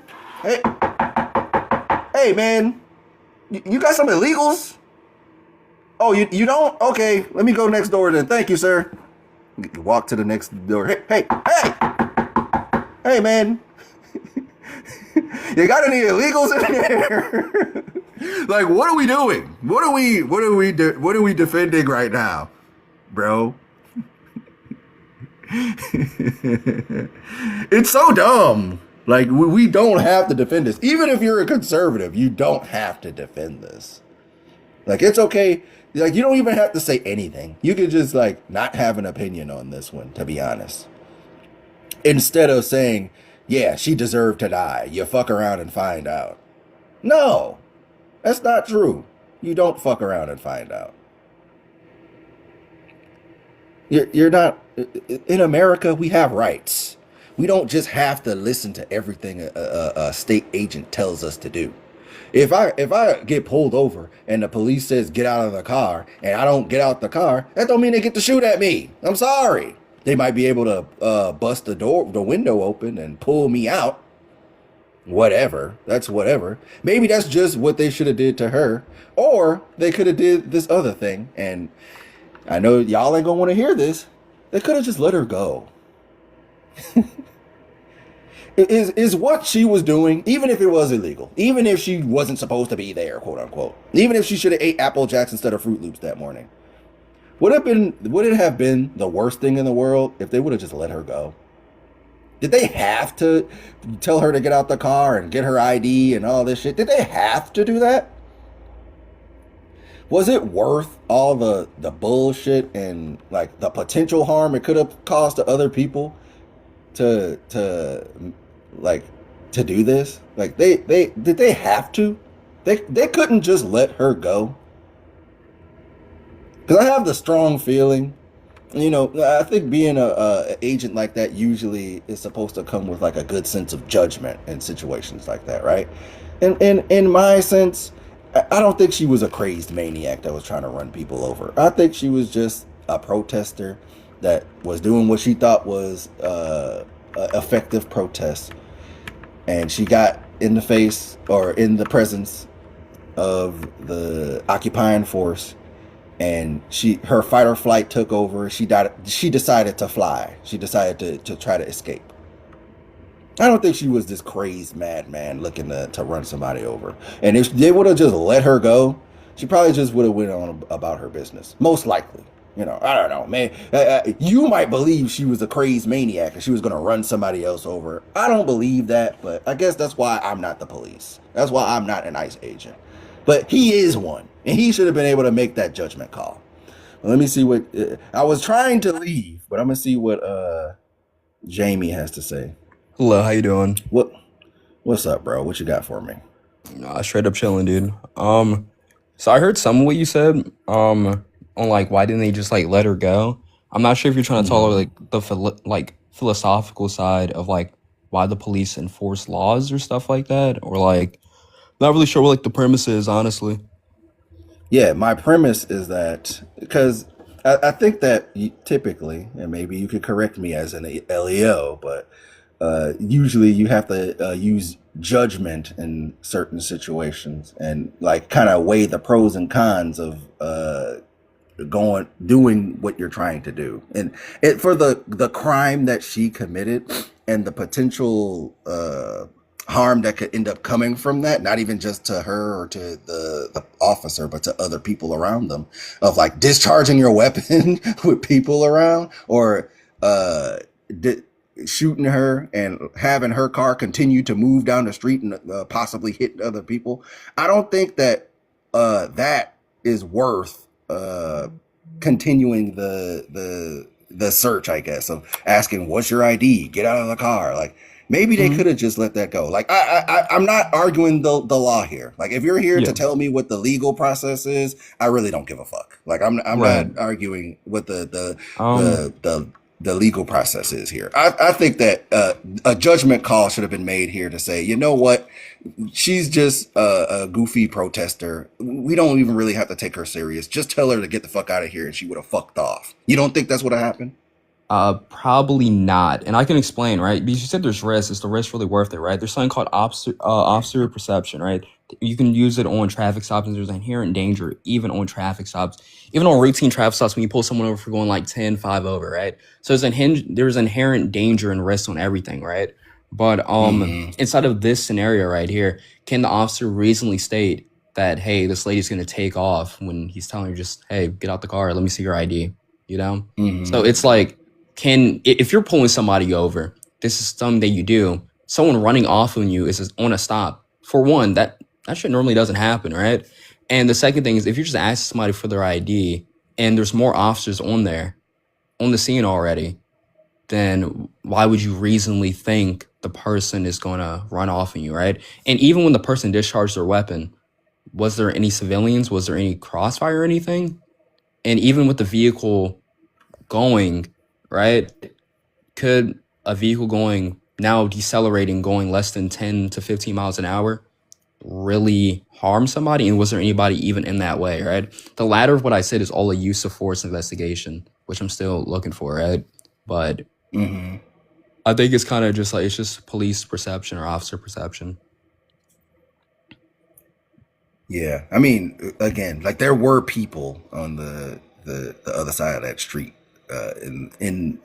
Hey, man, you got some illegals? Oh, you don't? Okay, let me go next door then. Thank you, sir. You walk to the next door. Hey, man. You got any illegals in there? Like, what are we doing? What are we defending right now, bro? It's so dumb. Like, we don't have to defend this. Even if you're a conservative, you don't have to defend this. Like, it's okay. Like, you don't even have to say anything. You could just, like, not have an opinion on this one, to be honest. Instead of saying, yeah, she deserved to die. You fuck around and find out. No, that's not true. You don't fuck around and find out. You're not... In America, we have rights. We don't just have to listen to everything a state agent tells us to do. If I get pulled over and the police says get out of the car and I don't get out the car, that don't mean they get to shoot at me. I'm sorry. They might be able to bust the window open and pull me out. Whatever. That's whatever. Maybe that's just what they should have did to her, or they could have did this other thing. And I know y'all ain't gonna want to hear this. They could have just let her go. Is what she was doing, even if it was illegal, even if she wasn't supposed to be there, quote unquote, even if she should have ate Apple Jacks instead of Fruit Loops that morning, would it have been the worst thing in the world if they would have just let her go? Did they have to tell her to get out the car and get her ID and all this shit? Did they have to do that? Was it worth all the bullshit and like the potential harm it could have caused to other people to do this? Like did they have to? They couldn't just let her go. Because I have the strong feeling, I think being a agent like that usually is supposed to come with like a good sense of judgment in situations like that, right? And in my sense, I don't think she was a crazed maniac that was trying to run people over. I think she was just a protester that was doing what she thought was effective protest, and she got in the face or in the presence of the occupying force, and her fight or flight took over. She decided to fly. She decided to try to escape. I don't think she was this crazed madman looking to run somebody over. And if they would have just let her go, she probably just would have went on about her business. Most likely. I don't know, man. You might believe she was a crazed maniac and she was going to run somebody else over. I don't believe that, but I guess that's why I'm not the police. That's why I'm not an ICE agent. But he is one, and he should have been able to make that judgment call. Well, let me see what... I was trying to leave, but I'm going to see what Jamie has to say. Hello, how you doing? What's up, bro? What you got for me? Nah, straight up chilling, dude. So I heard some of what you said, on like why didn't they just like let her go? I'm not sure if you're trying to talk like the philosophical side of like why the police enforce laws or stuff like that, or like not really sure what like the premise is, honestly. Yeah, my premise is that because I think that typically, and maybe you could correct me as an LEO, but usually you have to use judgment in certain situations and like kind of weigh the pros and cons of doing what you're trying to do, and it for the crime that she committed and the potential harm that could end up coming from that, not even just to her or to the officer, but to other people around them, of like discharging your weapon with people around, or uh di- shooting her and having her car continue to move down the street and possibly hit other people. I don't think that that is worth continuing the search, I guess, of asking what's your ID, get out of the car. Like maybe they Hmm. could have just let that go. Like I'm not arguing the law here. Like if you're here to Yeah. tell me what the legal process is, I really don't give a fuck. Like I'm not Right. arguing what Um. the the the legal process is here. I think that a judgment call should have been made here to say, you know what, she's just a goofy protester. We don't even really have to take her serious. Just tell her to get the fuck out of here, and she would have fucked off. You don't think that's what happened? Probably not. And I can explain, right? Because you said there's risk. Is the risk really worth it, right? There's something called officer perception, right? You can use it on traffic stops, and there's inherent danger even on traffic stops, even on routine traffic stops when you pull someone over for going like 10, 5 over, right? So there's inherent danger and risk on everything, right? But Mm-hmm. inside of this scenario right here, can the officer reasonably state that, hey, this lady's gonna take off when he's telling her just, hey, get out the car, let me see your ID, you know? So Mm-hmm. it's like, if you're pulling somebody over, this is something that you do. Someone running off on you is on a stop. For one, that shit normally doesn't happen, right? And the second thing is if you're just asking somebody for their ID and there's more officers on there on the scene already, then why would you reasonably think the person is going to run off on you, right? And even when the person discharged their weapon, was there any civilians? Was there any crossfire or anything? And even with the vehicle going, right? Could a vehicle going now decelerating, going less than 10 to 15 miles an hour, really harm somebody? And was there anybody even in that way, right? The latter of what I said is all a use of force investigation, which I'm still looking for, right? But Mm-hmm. I think it's kind of just like, it's just police perception or officer perception. Yeah, I mean, again, like there were people on the other side of that street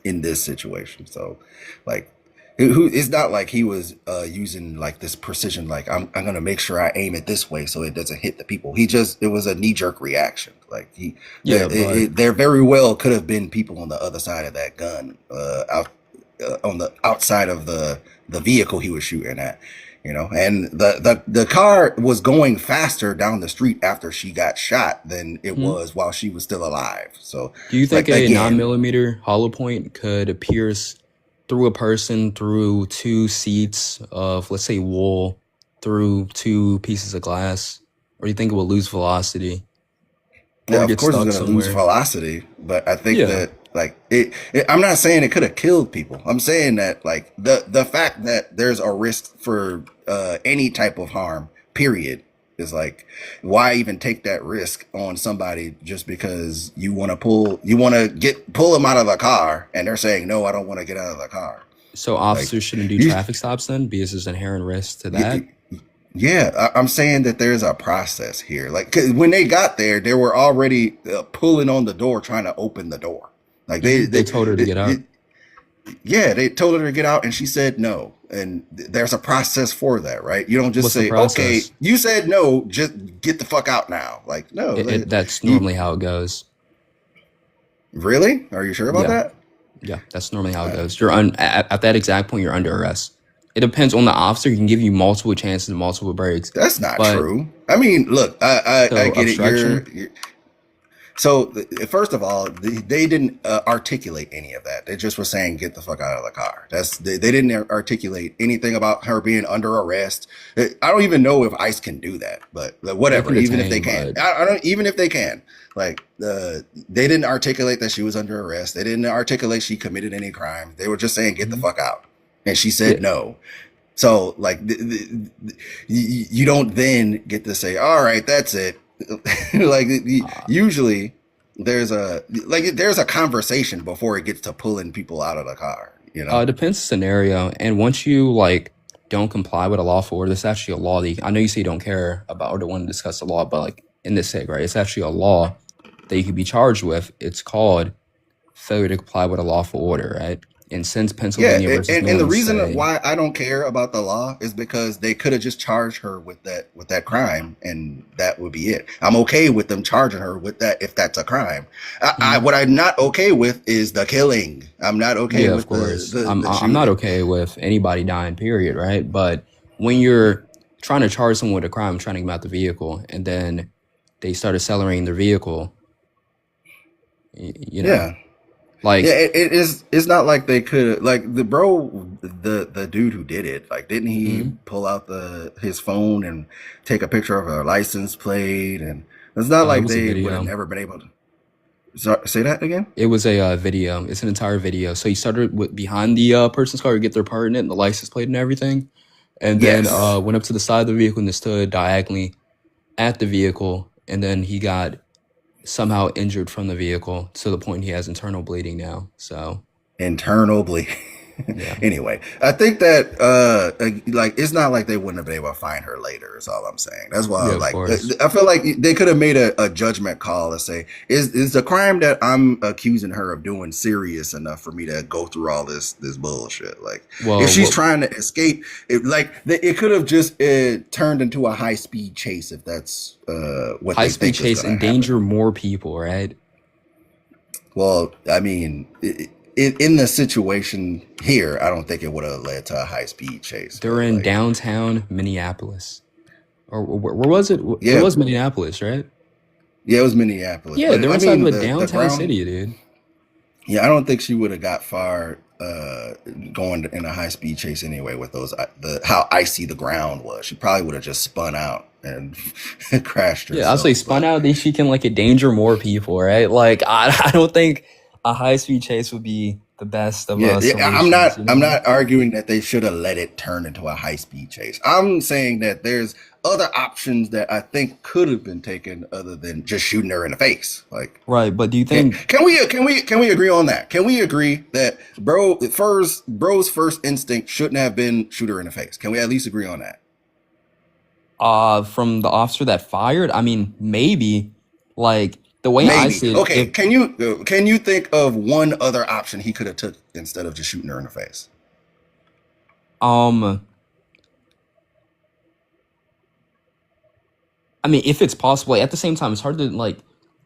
in this situation. So, like, it's not like he was using like this precision. Like, I'm gonna make sure I aim it this way so it doesn't hit the people. It was a knee jerk reaction. Like Yeah, but there very well could have been people on the other side of that gun, out on the outside of the vehicle he was shooting at, you know. And the car was going faster down the street after she got shot than it hmm, was while she was still alive. So do you think like a nine again, millimeter hollow point could pierce through a person through two seats of, let's say, wool, through two pieces of glass? Or do you think it will lose velocity or yeah, of get course it's stuck going to lose somewhere? velocity, but I think Yeah. that like I'm not saying it could have killed people. I'm saying that like the fact that there's a risk for any type of harm, period, is like, why even take that risk on somebody just because you want to pull them out of the car and they're saying no, I don't want to get out of the car. So Like officers shouldn't do you, traffic stops then because there's inherent risk to that? you yeah, I'm saying that there's a process here. Like 'cause when they got there, they were already pulling on the door, trying to open the door. Like They told her to get out. yeah, they told her to get out, and she said no. And there's a process for that, right? You don't just What's the say, "Okay, process? you said no, just get the fuck out now." Like, no, That's you normally how it goes. really? Are you sure about Yeah. that? Yeah, that's normally how it Uh, goes. At that exact point, you're under arrest. It depends on the officer. He can give you multiple chances and multiple breaks. that's not But true. I mean, look, I so get it. obstruction, So, first of all, they didn't articulate any of that. They just were saying, "Get the fuck out of the car." They didn't articulate anything about her being under arrest. I don't even know if ICE can do that, but they whatever. can Even if they detain, can, but I don't. Even if they can, like they didn't articulate that she was under arrest. They didn't articulate she committed any crime. They were just saying, "Get the mhm. fuck out." And she Yeah. said no. So like you don't then get to say, all right, that's it. Like Uh, usually there's a conversation before it gets to pulling people out of the car, you know? it depends scenario. And once you like don't comply with a lawful order, there's actually a law that I know you say you don't care about or don't want to discuss the law, but like in this sake, right? It's actually a law that you could be charged with. It's called failure to comply with a lawful order, right? And since Yeah, Pennsylvania versus and the Maryland reason say, why I don't care about the law is because they could have just charged her with that crime, and that would be it. I'm okay with them charging her with that if that's a crime. Mhm. What I'm not okay with is the killing. I'm not okay Yeah, of with course, the I'm not shooting. okay with anybody dying, period, right? But when you're trying to charge someone with a crime, trying to get them out the vehicle, and then they start accelerating their vehicle, you know, Yeah. Yeah, like, it is. It's not like they could like the dude who did it. Like, didn't he mhm. pull out the his phone and take a picture of her license plate? And it's not It like was a they would have video. never been able to. Say that again. It was a video. It's an entire video. So he started with behind the person's car to get their part in it and the license plate and everything, and then Yes, went up to the side of the vehicle and stood diagonally at the vehicle, and then he got somehow injured from the vehicle to the point he has internal bleeding now. So internal bleeding. yeah, Anyway, I think that like it's not like they wouldn't have been able to find her later. Is all I'm saying. That's why yeah, of like course. I feel like they could have made a judgment call and say is the crime that I'm accusing her of doing serious enough for me to go through all this bullshit. Like if Well, she's what trying to escape, it could have just turned into a high speed chase if that's what high they speed think is chase going to happen. endanger more people, right? Well, I mean, in the situation here, I don't think it would have led to a high speed chase. They're But in like, downtown Minneapolis, or where was it? It yeah, was Minneapolis, right? yeah, it was Minneapolis. Yeah, But they're I inside of mean, a the downtown ground. city, dude. Yeah, I don't think she would have got far going in a high speed chase anyway. With those the how icy the ground was, she probably would have just spun out and crashed Yeah, I'll say herself. spun But out that she can like endanger more people, right? Like I don't think a high speed chase would be the best of yeah, yeah, solutions, you I'm know? not arguing that they should have let it turn into a high speed chase. I'm saying that there's other options that I think could have been taken other than just shooting her in the face. Like, Right, but do you think can we agree on that? Can we agree that bro's first instinct shouldn't have been shoot her in the face? Can we at least agree on that? from the officer that fired, I mean, maybe like the way I Maybe. see it, Okay. if Can you think of one other option he could have took instead of just shooting her in the face? um I mean, if it's possible, at the same time, it's hard to like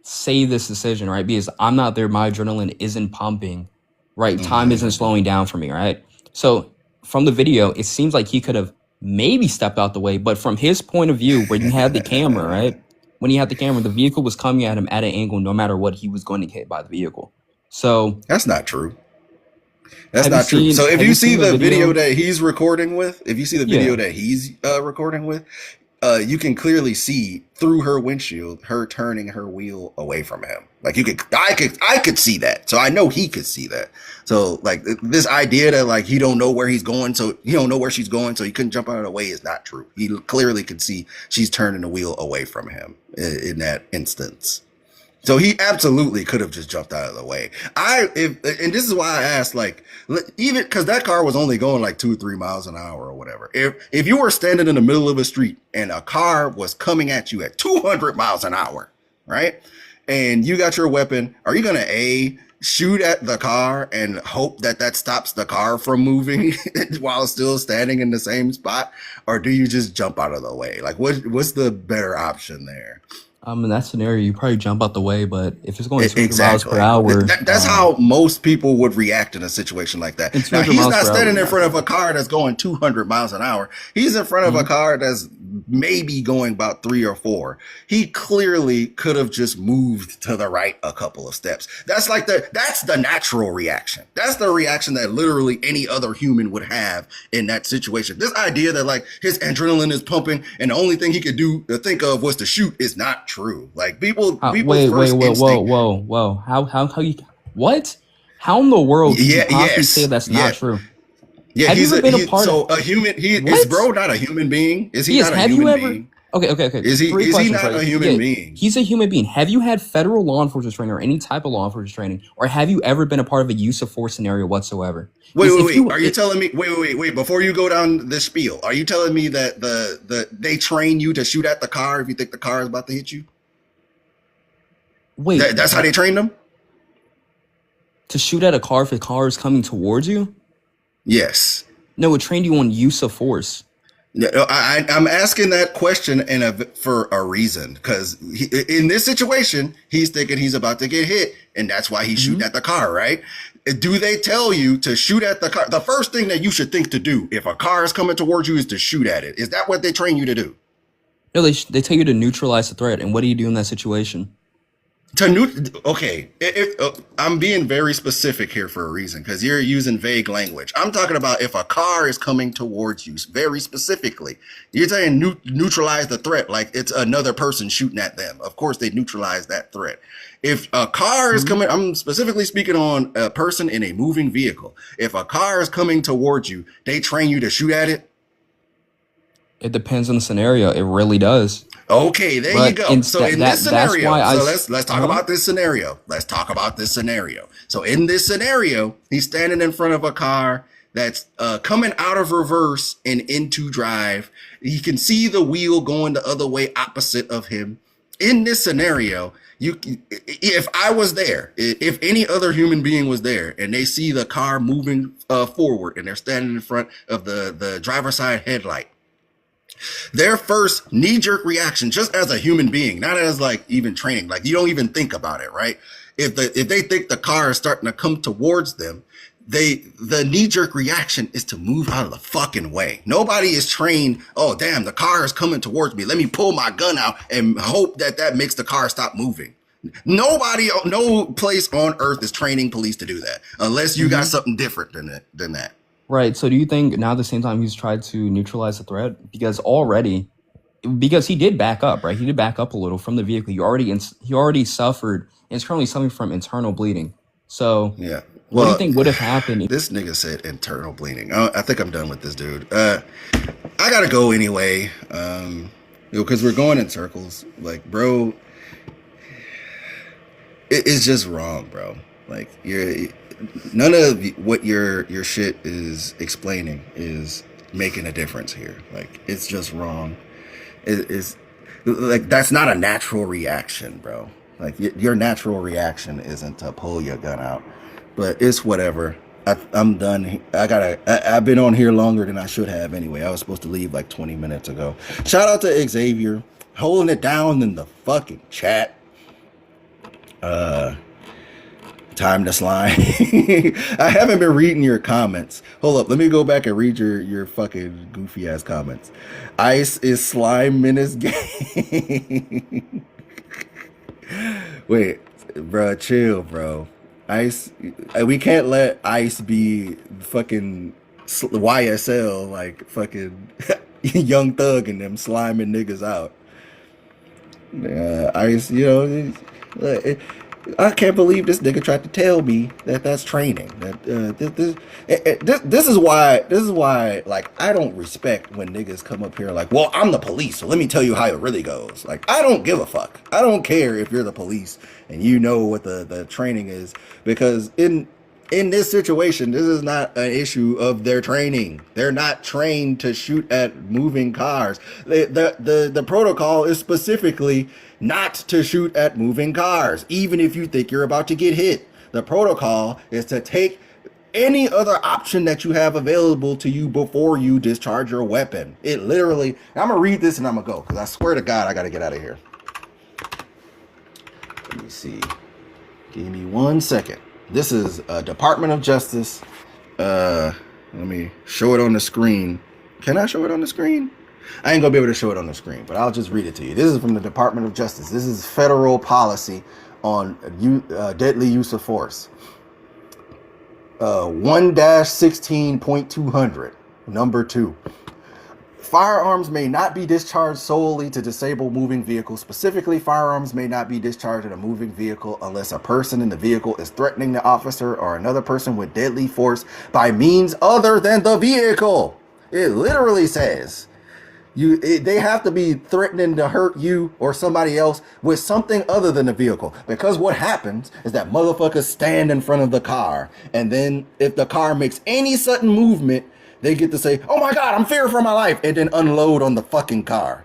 say this decision, right? Because I'm not there, my adrenaline isn't pumping, right? Time Hmm. isn't slowing down for me, right? So from the video, it seems like he could have maybe stepped out the way, but from his point of view, when you had the camera, right? When he had the camera, the vehicle was coming at him at an angle, no matter what, he was going to get hit by the vehicle. So That's not true. That's not true. So if have you you see seen the the video video? that he's recording with, if you see the video Yeah. that he's recording with, you can clearly see through her windshield her turning her wheel away from him. Like I could see that. So I know he could see that. So like this idea that like he don't know where he's going, so he don't know where she's going, so he couldn't jump out of the way is not true. He clearly could see she's turning the wheel away from him in that instance. So he absolutely could have just jumped out of the way. And this is why I asked, like, even because that car was only going like 2 or 3 miles an hour or whatever. If you were standing in the middle of a street and a car was coming at you at 200 miles an hour, right? And you got your weapon, are you gonna shoot at the car and hope that that stops the car from moving while still standing in the same spot, or do you just jump out of the way? Like, what's the better option there? In that scenario, you probably jump out the way, but if it's going 200 miles per Exactly. hour, That's how most people would react in a situation like that. and Now, 200 he's miles not per hour standing would in not front be. of a car that's going 200 miles an hour. He's in front of a Mhm. car that's maybe going about 3 or 4. He clearly could have just moved to the right a couple of steps. That's the natural reaction. That's the reaction that literally any other human would have in that situation. This idea that like his adrenaline is pumping and the only thing he could do to think of was to shoot is not true. Like people's Wait, first instinct. whoa. How you, what? How in the world could you Yeah, possibly say yes, that's not yeah. true? Yeah, Have you ever been a part so of a human. He is what? bro not a human being? Is he He is. not a Have you human ever? being? Okay. Three Is he questions, not right? a Yeah, human being? he's a human being. Have you had federal law enforcement training or any type of law enforcement training, or have you ever been a part of a use of force scenario whatsoever? Because if Wait. you, Are you telling me? Wait. Before you go down this spiel, are you telling me that they train you to shoot at the car if you think the car is about to hit you? wait, That's how what? they train them. To shoot at a car if a car is coming towards you? Yes. No, it trained you on use of force. Yeah, I'm asking that question for a reason because in this situation, he's thinking he's about to get hit, and that's why he's shooting Hmm. at the car, right? Do they tell you to shoot at the car? The first thing that you should think to do if a car is coming towards you is to shoot at it. Is that what they train you to do? No, they tell you to neutralize the threat, and what do you do in that situation? Okay, I'm being very specific here for a reason because you're using vague language. I'm talking about if a car is coming towards you very specifically. You're saying neutralize the threat like it's another person shooting at them. Of course, they neutralize that threat. If a car is Hmm. coming, I'm specifically speaking on a person in a moving vehicle. If a car is coming towards you, they train you to shoot at it. It depends on the scenario. It really does. Okay, there you But go. So in this that's why scenario, so let's talk uh-huh. about this scenario. Let's talk about this scenario. So in this scenario, he's standing in front of a car that's coming out of reverse and into drive. He can see the wheel going the other way opposite of him. In this scenario, if I was there, if any other human being was there and they see the car moving forward and they're standing in front of the driver's side headlight, their first knee-jerk reaction, just as a human being, not as like even training, like you don't even think about it, right? If they think the car is starting to come towards them, the knee-jerk reaction is to move out of the fucking way. Nobody is trained, oh damn, the car is coming towards me, let me pull my gun out and hope that makes the car stop moving. Nobody, no place on earth is training police to do that unless you got Hmm. something different than that. Right. So do you think now at the same time he's tried to neutralize the threat because he did back up, right? He did back up a little from the vehicle. He already suffered and is currently suffering from internal bleeding. So Yeah. what do you Well, think would have happened? this nigga said internal bleeding. I think I'm done with this dude. I gotta go anyway. Because we're going in circles. Like, bro, it's just wrong, bro. Like, none of what your shit is explaining is making a difference here. Like, it's just wrong. It's like that's not a natural reaction, bro. Like your natural reaction isn't to pull your gun out, but it's whatever. I'm done. I've been on here longer than I should have anyway. I was supposed to leave like 20 minutes ago. Shout out to Xavier holding it down in the fucking chat. Time to slime. I haven't been reading your comments. Hold up, let me go back and read your fucking goofy ass comments. Ice is slime menace game. Wait, bro, chill, bro. Ice, we can't let Ice be fucking YSL like fucking Young Thug and them sliming niggas out. Ice, I can't believe this nigga tried to tell me that that's training. This is why like I don't respect when niggas come up here like, well, I'm the police, so let me tell you how it really goes. Like I don't give a fuck. I don't care if you're the police and you know what the training is because in this situation, this is not an issue of their training. They're not trained to shoot at moving cars. The protocol is specifically not to shoot at moving cars, even if you think you're about to get hit. The protocol is to take any other option that you have available to you before you discharge your weapon. It literally, I'm gonna read this and I'm gonna go because I swear to God, I gotta get out of here. Let me see. Give me 1 second. This is Department of Justice. Let me show it on the screen. Can I show it on the screen? I ain't gonna be able to show it on the screen, but I'll just read it to you. This is from the Department of Justice. This is federal policy on deadly use of force. 1-16.200, number 2. Firearms may not be discharged solely to disable moving vehicles. Specifically, firearms may not be discharged in a moving vehicle unless a person in the vehicle is threatening the officer or another person with deadly force by means other than the vehicle. It literally says they have to be threatening to hurt you or somebody else with something other than the vehicle. Because what happens is that motherfuckers stand in front of the car, and then if the car makes any sudden movement, they get to say, "Oh my God, I'm fearing for my life," and then unload on the fucking car.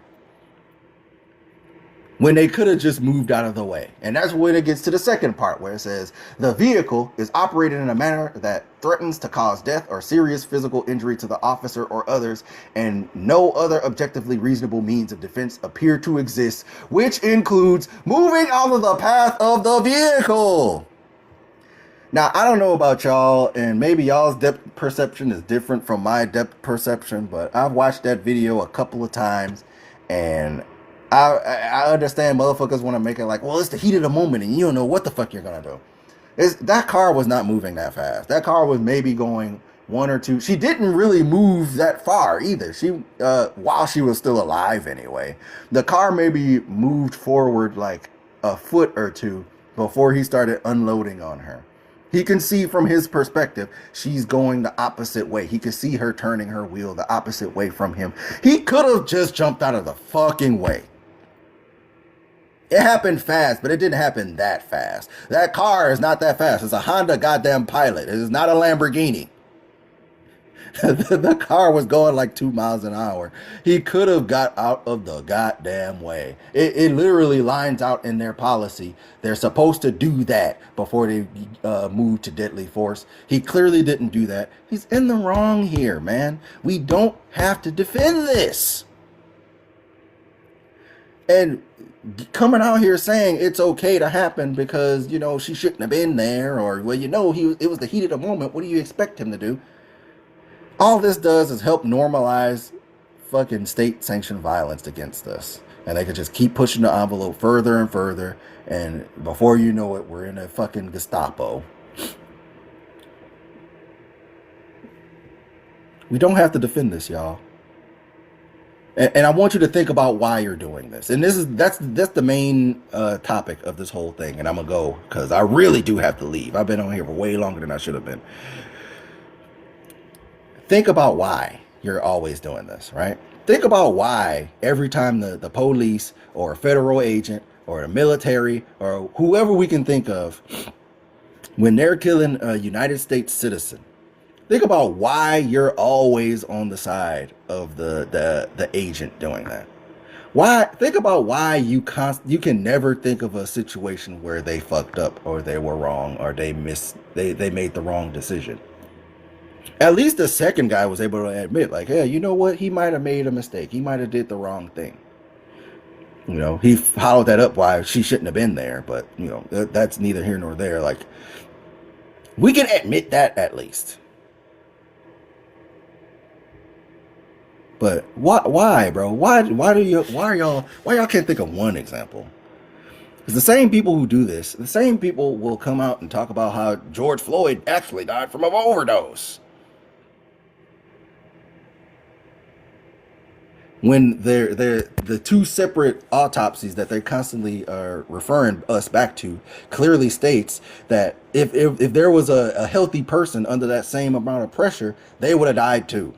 When they could have just moved out of the way. And that's when it gets to the second part, where it says the vehicle is operated in a manner that threatens to cause death or serious physical injury to the officer or others, and no other objectively reasonable means of defense appear to exist, which includes moving out of the path of the vehicle. Now, I don't know about y'all, and maybe y'all's depth perception is different from my depth perception, but I've watched that video a couple of times, and I understand motherfuckers want to make it like, well, it's the heat of the moment, and you don't know what the fuck you're gonna do. That car was not moving that fast. That car was maybe going 1 or 2. She didn't really move that far either. She, while she was still alive anyway, the car maybe moved forward like a foot or 2 before he started unloading on her. He can see from his perspective, she's going the opposite way. He could see her turning her wheel the opposite way from him. He could have just jumped out of the fucking way. It happened fast, but it didn't happen that fast. That car is not that fast. It's a Honda goddamn Pilot. It is not a Lamborghini. The car was going like 2 miles an hour. He could have got out of the goddamn way. It literally lines out in their policy. They're supposed to do that before they move to deadly force. He clearly didn't do that. He's in the wrong here, man. We don't have to defend this. And coming out here saying it's okay to happen because, you know, she shouldn't have been there, or, well, you know, it was the heat of the moment. What do you expect him to do? All this does is help normalize fucking state-sanctioned violence against us. And they could just keep pushing the envelope further and further. And before you know it, we're in a fucking Gestapo. We don't have to defend this, y'all. And I want you to think about why you're doing this. And that's the main topic of this whole thing. And I'm going to go because I really do have to leave. I've been on here for way longer than I should have been. Think about why you're always doing this, right? Think about why every time the police or a federal agent or the military or whoever we can think of, when they're killing a United States citizen, think about why you're always on the side of the agent doing that. Why? Think about why you can never think of a situation where they fucked up or they were wrong or they made the wrong decision. At least the second guy was able to admit, like, hey, you know what? He might have made a mistake. He might have did the wrong thing. You know, he followed that up why she shouldn't have been there. But, you know, that's neither here nor there. Like, we can admit that at least. But why, bro? Why y'all can't think of one example? Because the same people who do this, the same people will come out and talk about how George Floyd actually died from an overdose. When the two separate autopsies that they constantly are referring us back to clearly states that if there was a healthy person under that same amount of pressure, they would have died too.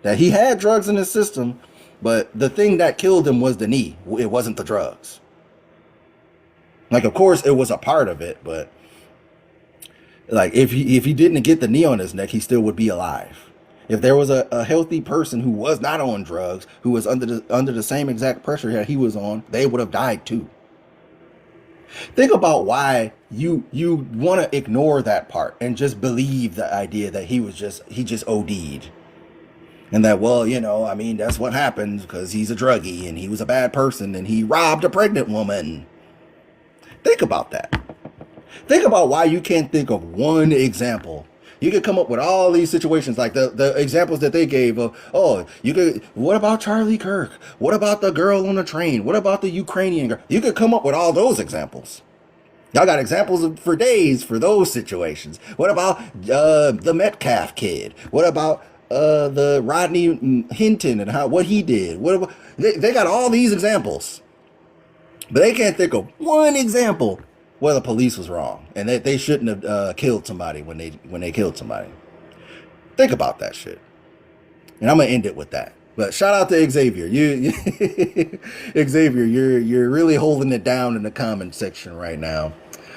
That he had drugs in his system, but the thing that killed him was the knee. It wasn't the drugs. Like, of course, it was a part of it, but like if he didn't get the knee on his neck, he still would be alive. If there was a healthy person who was not on drugs, who was under the same exact pressure that he was on, they would have died too. Think about why you want to ignore that part and just believe the idea that he just OD'd. And that, well, you know, I mean, that's what happens because he's a druggie and he was a bad person and he robbed a pregnant woman. Think about that. Think about why you can't think of one example. You could come up with all these situations like the examples that they gave of, what about Charlie Kirk? What about the girl on the train? What about the Ukrainian girl? You could come up with all those examples. Y'all got examples for days for those situations. What about the Metcalf kid? What about the Rodney Hinton and what he did. They got all these examples, but they can't think of one example where the police was wrong and that they shouldn't have killed somebody when they killed somebody. Think about that shit. And I'm gonna end it with that. But shout out to Xavier. Xavier, you're really holding it down in the comment section right now.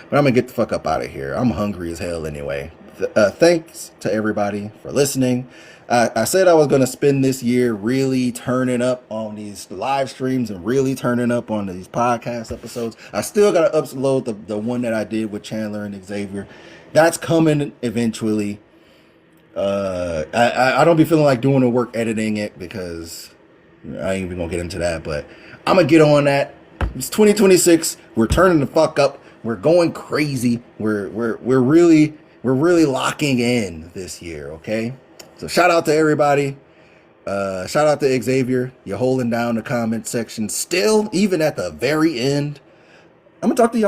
But I'm gonna get the fuck up out of here. I'm hungry as hell anyway. Thanks to everybody for listening. I said I was gonna spend this year really turning up on these live streams and really turning up on these podcast episodes. I still gotta upload the one that I did with Chandler and Xavier. That's coming eventually. I don't be feeling like doing the work editing it because I ain't even gonna get into that, but I'm gonna get on that. It's 2026. We're turning the fuck up. We're going crazy. We're really locking in this year. Okay. So shout out to everybody. Shout out to Xavier. You're holding down the comment section still, even at the very end. I'm gonna talk to y'all.